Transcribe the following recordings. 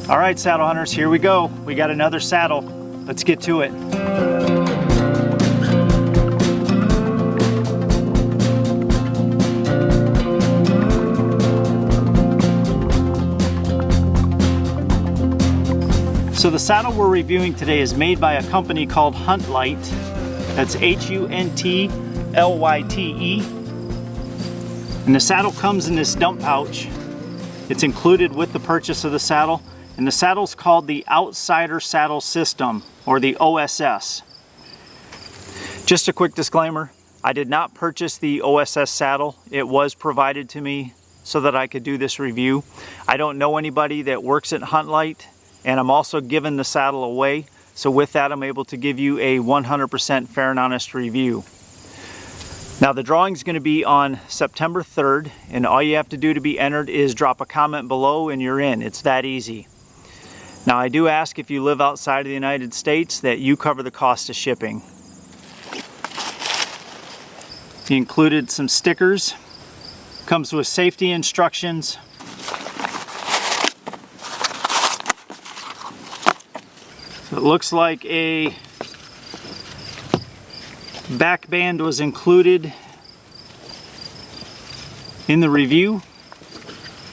All right, saddle hunters, here we go. We got another saddle. Let's get to it. So the saddle we're reviewing today is made by a company called HuntLyte. That's HuntLyte. And the saddle comes in this dump pouch. It's included with the purchase of the saddle. And the saddle's called the Outsider Saddle System, or the OSS. Just a quick disclaimer, I did not purchase the OSS saddle. It was provided to me so that I could do this review. I don't know anybody that works at HuntLyte, and I'm also giving the saddle away. So with that, I'm able to give you a 100% fair and honest review. Now the drawing is going to be on September 3rd, and all you have to do to be entered is drop a comment below and you're in. It's that easy. Now I do ask, if you live outside of the United States, that you cover the cost of shipping. He included some stickers. Comes with safety instructions. So it looks like a back band was included in the review.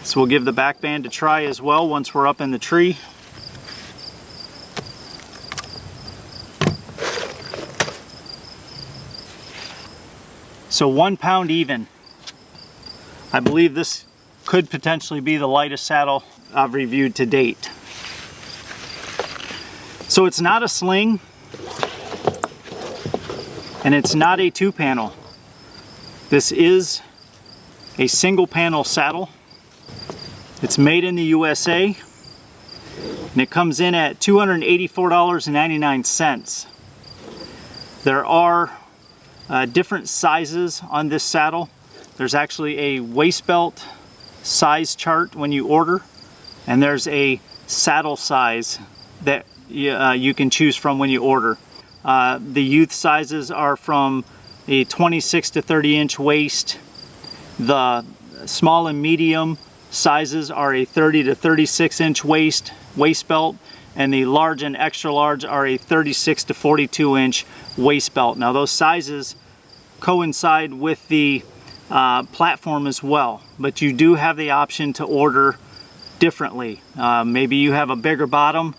So we'll give the back band a try as well once we're up in the tree. So 1 pound even. I believe this could potentially be the lightest saddle I've reviewed to date. So it's not a sling, and it's not a 2-panel. This is a single panel saddle. It's made in the USA, and it comes in at $284.99. There are different sizes on this saddle. There's actually a waist belt size chart when you order, and there's a saddle size that you can choose from when you order. The youth sizes are from a 26 to 30 inch waist. The small and medium sizes are a 30 to 36 inch waist belt, and the large and extra large are a 36 to 42 inch waist belt. Now those sizes coincide with the platform as well, but you do have the option to order differently. Maybe you have a bigger bottom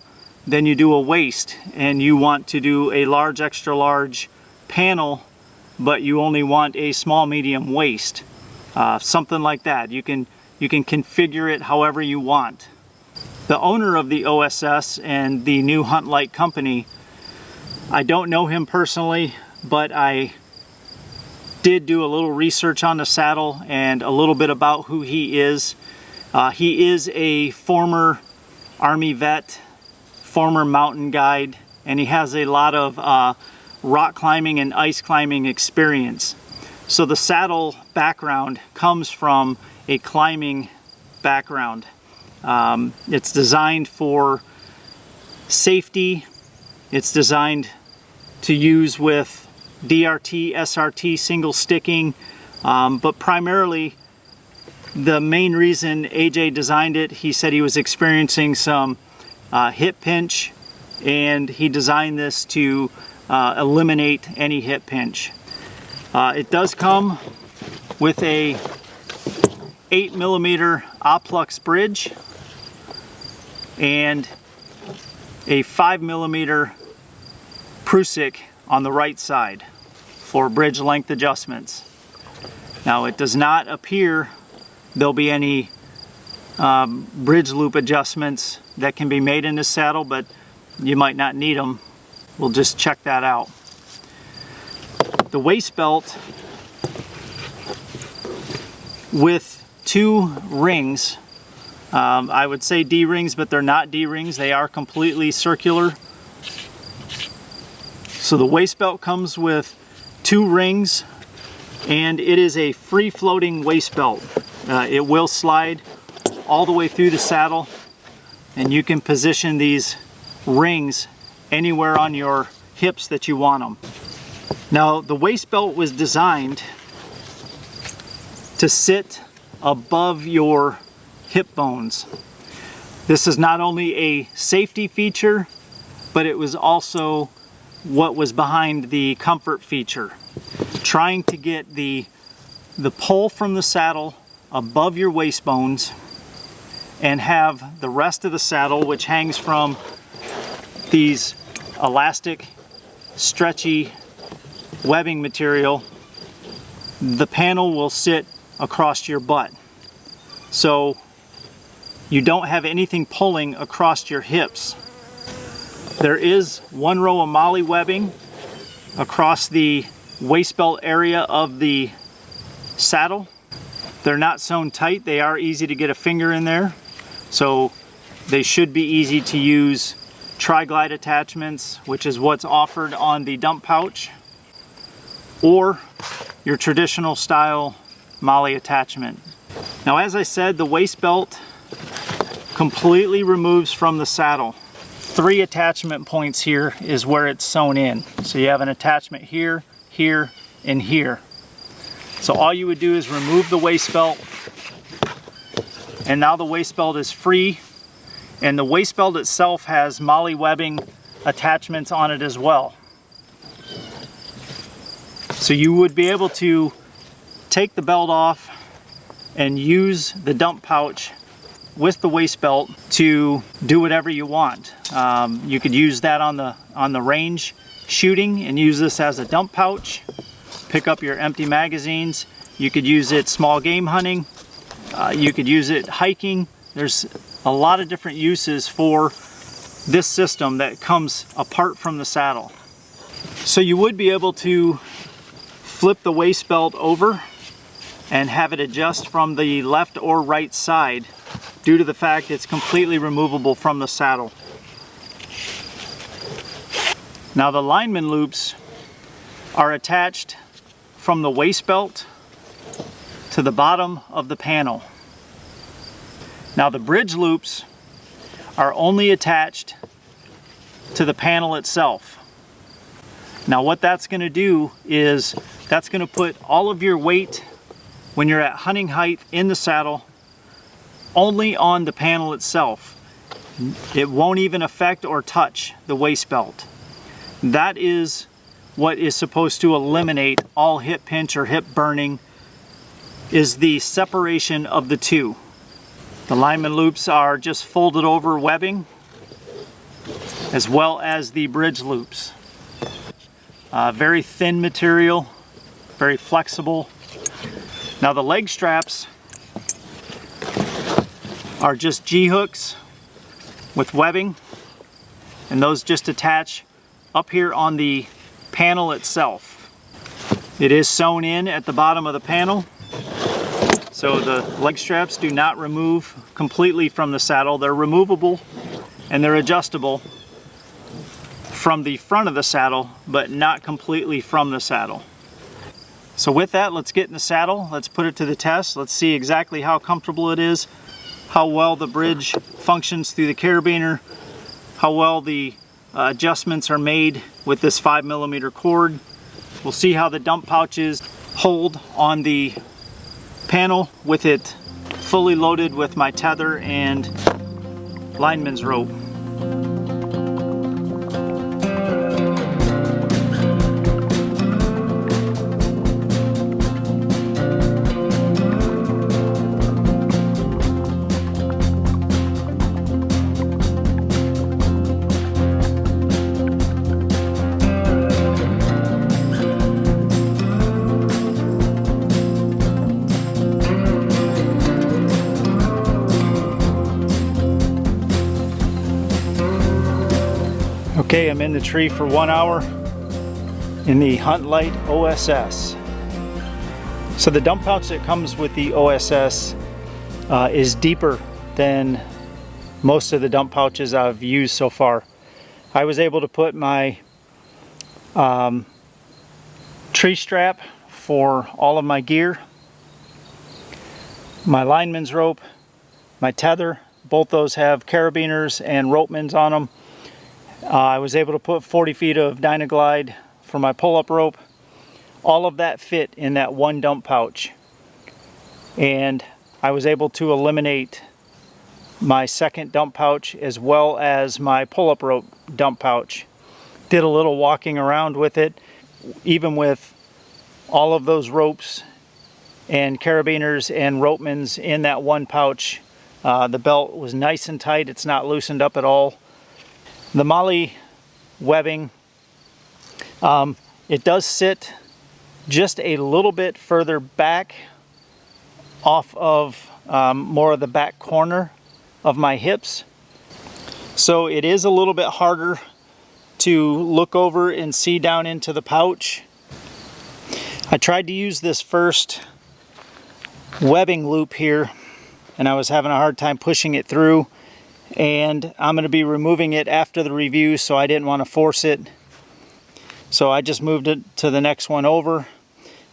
than you do a waist, and you want to do a large extra large panel, but you only want a small medium waist. Something like that. You can configure it however you want. The owner of the OSS and the new HuntLyte company, I don't know him personally, but I did do a little research on the saddle and a little bit about who he is. He is a former Army vet, former mountain guide, and he has a lot of rock climbing and ice climbing experience. So the saddle background comes from a climbing background. It's designed for safety. It's designed to use with DRT, SRT, single sticking, but primarily the main reason AJ designed it, he said he was experiencing some hip pinch, and he designed this to eliminate any hip pinch. It does come with a 8mm Oplux bridge and a 5mm Prusik on the right side for bridge length adjustments. Now it does not appear there'll be any bridge loop adjustments that can be made in this saddle, but you might not need them. We'll just check that out. The waist belt with 2 rings, I would say D-rings, but they're not D-rings. They are completely circular. So the waist belt comes with 2 rings, and it is a free-floating waist belt. It will slide all the way through the saddle, and you can position these rings anywhere on your hips that you want them. Now the waist belt was designed to sit above your hip bones. This is not only a safety feature, but it was also what was behind the comfort feature. Trying to get the pull from the saddle above your waist bones and have the rest of the saddle, which hangs from these elastic, stretchy webbing material, the panel will sit across your butt. So you don't have anything pulling across your hips. There is one row of MOLLE webbing across the waist belt area of the saddle. They're not sewn tight. They are easy to get a finger in there. So they should be easy to use tri-glide attachments, which is what's offered on the dump pouch, or your traditional style MOLLE attachment. Now, as I said, the waist belt completely removes from the saddle. 3 attachment points here is where it's sewn in. So you have an attachment here, here, and here. So all you would do is remove the waist belt, and now the waist belt is free, and the waist belt itself has MOLLE webbing attachments on it as well. So you would be able to take the belt off and use the dump pouch with the waist belt to do whatever you want. You could use that on the range shooting and use this as a dump pouch. Pick up your empty magazines. You could use it small game hunting. You could use it hiking. There's a lot of different uses for this system that comes apart from the saddle. So you would be able to flip the waist belt over and have it adjust from the left or right side due to the fact it's completely removable from the saddle. Now the lineman loops are attached from the waist belt to the bottom of the panel. Now the bridge loops are only attached to the panel itself. Now what that's going to do is that's going to put all of your weight when you're at hunting height in the saddle only on the panel itself. It won't even affect or touch the waist belt. That is what is supposed to eliminate all hip pinch or hip burning, is the separation of the two. The lineman loops are just folded over webbing, as well as the bridge loops. Very thin material, very flexible. Now the leg straps are just G-hooks with webbing, and those just attach up here on the panel itself. It is sewn in at the bottom of the panel, so the leg straps do not remove completely from the saddle. They're removable and they're adjustable from the front of the saddle, but not completely from the saddle. So with that, let's get in the saddle. Let's put it to the test. Let's see exactly how comfortable it is, how well the bridge functions through the carabiner, how well the adjustments are made with this 5mm cord. We'll see how the dump pouches hold on the panel with it fully loaded with my tether and lineman's rope. Okay, I'm in the tree for 1 hour in the HuntLyte O.S.S. So the dump pouch that comes with the O.S.S. is deeper than most of the dump pouches I've used so far. I was able to put my tree strap for all of my gear, my lineman's rope, my tether. Both those have carabiners and ropemans on them. I was able to put 40 feet of Dynaglide for my pull-up rope. All of that fit in that one dump pouch. And I was able to eliminate my second dump pouch as well as my pull-up rope dump pouch. Did a little walking around with it, even with all of those ropes and carabiners and ropemans in that one pouch. The belt was nice and tight. It's not loosened up at all. The MOLLE webbing, it does sit just a little bit further back off of more of the back corner of my hips. So it is a little bit harder to look over and see down into the pouch. I tried to use this first webbing loop here and I was having a hard time pushing it through, and I'm going to be removing it after the review, so I didn't want to force it. So I just moved it to the next one over,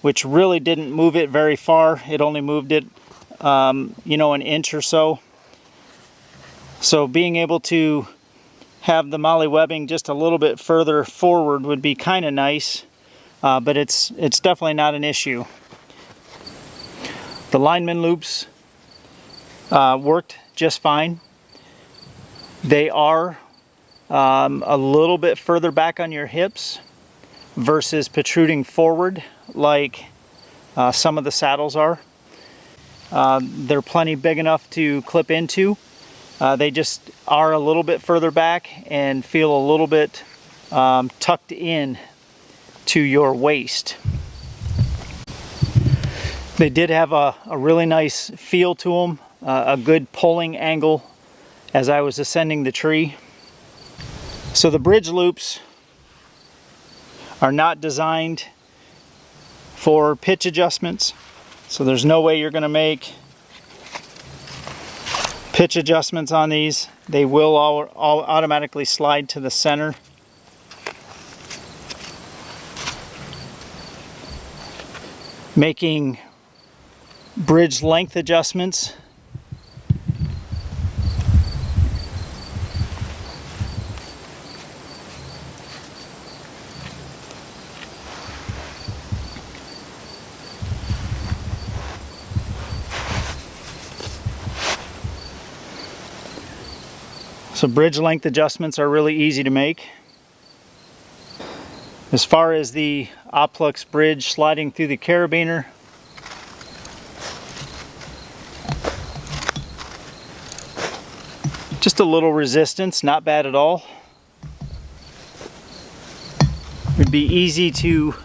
which really didn't move it very far. It only moved it you know, an inch or so. So being able to have the MOLLE webbing just a little bit further forward would be kind of nice, but it's definitely not an issue. The lineman loops worked just fine. They are a little bit further back on your hips versus protruding forward like some of the saddles are. They're plenty big enough to clip into. They just are a little bit further back and feel a little bit tucked in to your waist. They did have a really nice feel to them, a good pulling angle as I was ascending the tree. So the bridge loops are not designed for pitch adjustments, so there's no way you're going to make pitch adjustments on these. They will all automatically slide to the center. Making bridge length adjustments So bridge length adjustments are really easy to make. As far as the Oplux bridge sliding through the carabiner, just a little resistance, not bad at all. It'd be easy to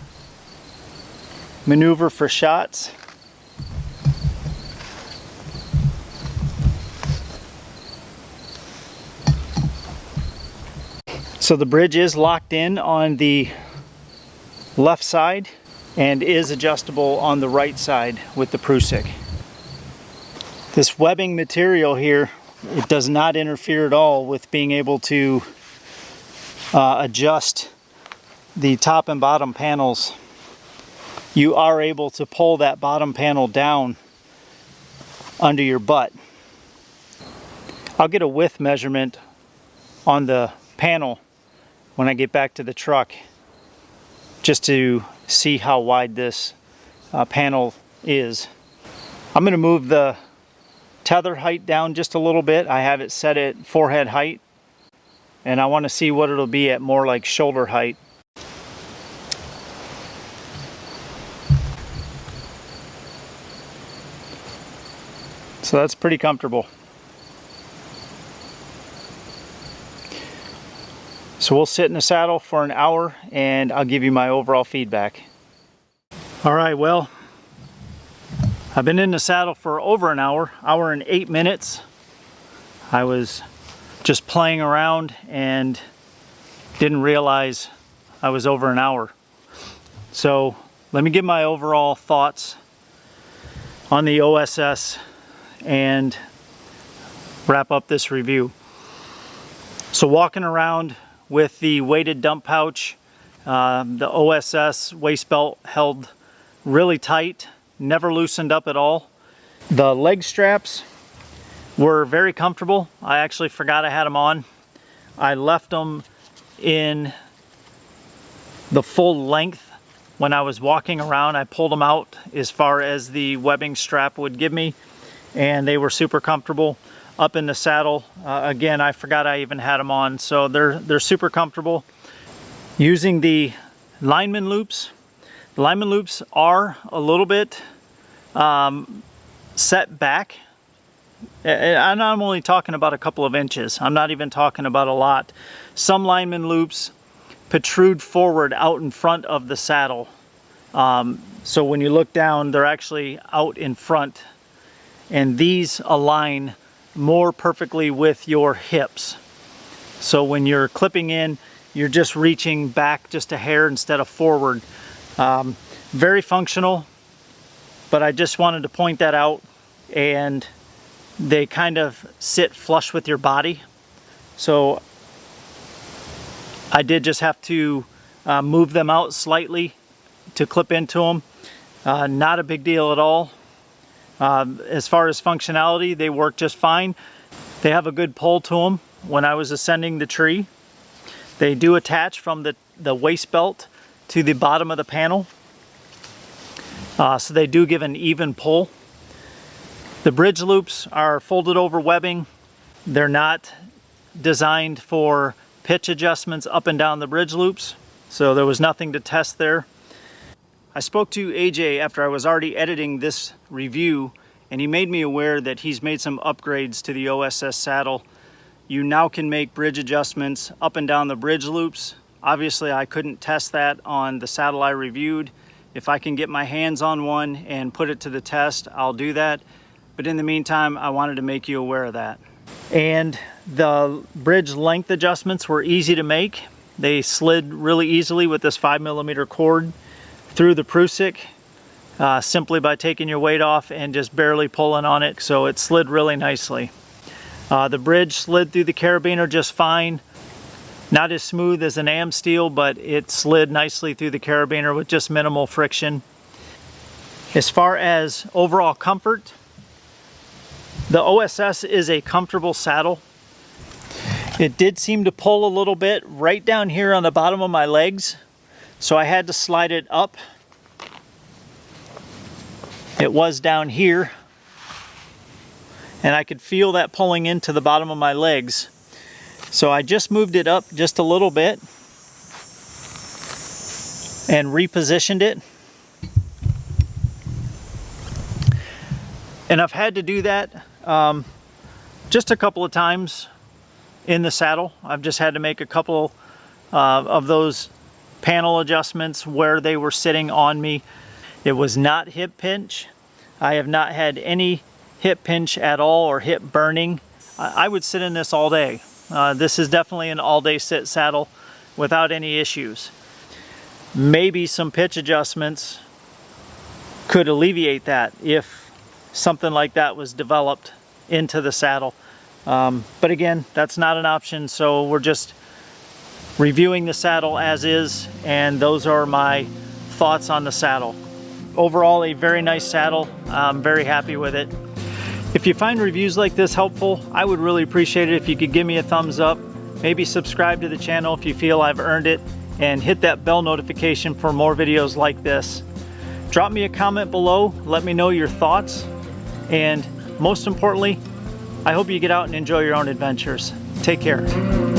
maneuver for shots. So the bridge is locked in on the left side and is adjustable on the right side with the Prusik. This webbing material here, it does not interfere at all with being able to adjust the top and bottom panels. You are able to pull that bottom panel down under your butt. I'll get a width measurement on the panel when I get back to the truck, just to see how wide this panel is. I'm going to move the tether height down just a little bit. I have it set at forehead height, and I want to see what it'll be at more like shoulder height. So that's pretty comfortable. So we'll sit in the saddle for an hour and I'll give you my overall feedback. All right, well, I've been in the saddle for over an hour and 8 minutes. I was just playing around and didn't realize I was over an hour. So let me give my overall thoughts on the OSS and wrap up this review. So walking around with the weighted dump pouch, the OSS waist belt held really tight, never loosened up at all. The leg straps were very comfortable. I actually forgot I had them on. I left them in the full length when I was walking around. I pulled them out as far as the webbing strap would give me, and they were super comfortable. up in the saddle. Again, I forgot I even had them on, so they're super comfortable. Using the lineman loops. The lineman loops are a little bit set back. And I'm only talking about a couple of inches. I'm not even talking about a lot. Some lineman loops protrude forward out in front of the saddle. So when you look down, they're actually out in front. And these align more perfectly with your hips. So when you're clipping in, you're just reaching back just a hair instead of forward. Very functional, but I just wanted to point that out. And they kind of sit flush with your body. So I did just have to move them out slightly to clip into them. Not a big deal at all. As far as functionality, they work just fine. They have a good pull to them when I was ascending the tree. They do attach from the waist belt to the bottom of the panel. So they do give an even pull. The bridge loops are folded over webbing. They're not designed for pitch adjustments up and down the bridge loops, so there was nothing to test there. I spoke to AJ after I was already editing this review, and he made me aware that he's made some upgrades to the O.S.S saddle. You now can make bridge adjustments up and down the bridge loops. Obviously, I couldn't test that on the saddle I reviewed. If I can get my hands on one and put it to the test, I'll do that. But in the meantime, I wanted to make you aware of that. And the bridge length adjustments were easy to make. They slid really easily with this 5mm cord through the prusik, simply by taking your weight off and just barely pulling on it. So it slid really nicely. The bridge slid through the carabiner just fine. Not as smooth as an AM steel, but it slid nicely through the carabiner with just minimal friction. As far as overall comfort, the O.S.S is a comfortable saddle. It did seem to pull a little bit right down here on the bottom of my legs, so I had to slide it up. It was down here, and I could feel that pulling into the bottom of my legs. So I just moved it up just a little bit and repositioned it. And I've had to do that just a couple of times in the saddle. I've just had to make a couple of those panel adjustments where they were sitting on me. It was not hip pinch. I have not had any hip pinch at all or hip burning. I would sit in this all day. This is definitely an all-day sit saddle without any issues. Maybe some pitch adjustments could alleviate that if something like that was developed into the saddle. But again, that's not an option, so we're just reviewing the saddle as is, and those are my thoughts on the saddle. Overall, a very nice saddle. I'm very happy with it. If you find reviews like this helpful, I would really appreciate it if you could give me a thumbs up, maybe subscribe to the channel if you feel I've earned it, and hit that bell notification for more videos like this. Drop me a comment below, let me know your thoughts, and most importantly, I hope you get out and enjoy your own adventures. Take care.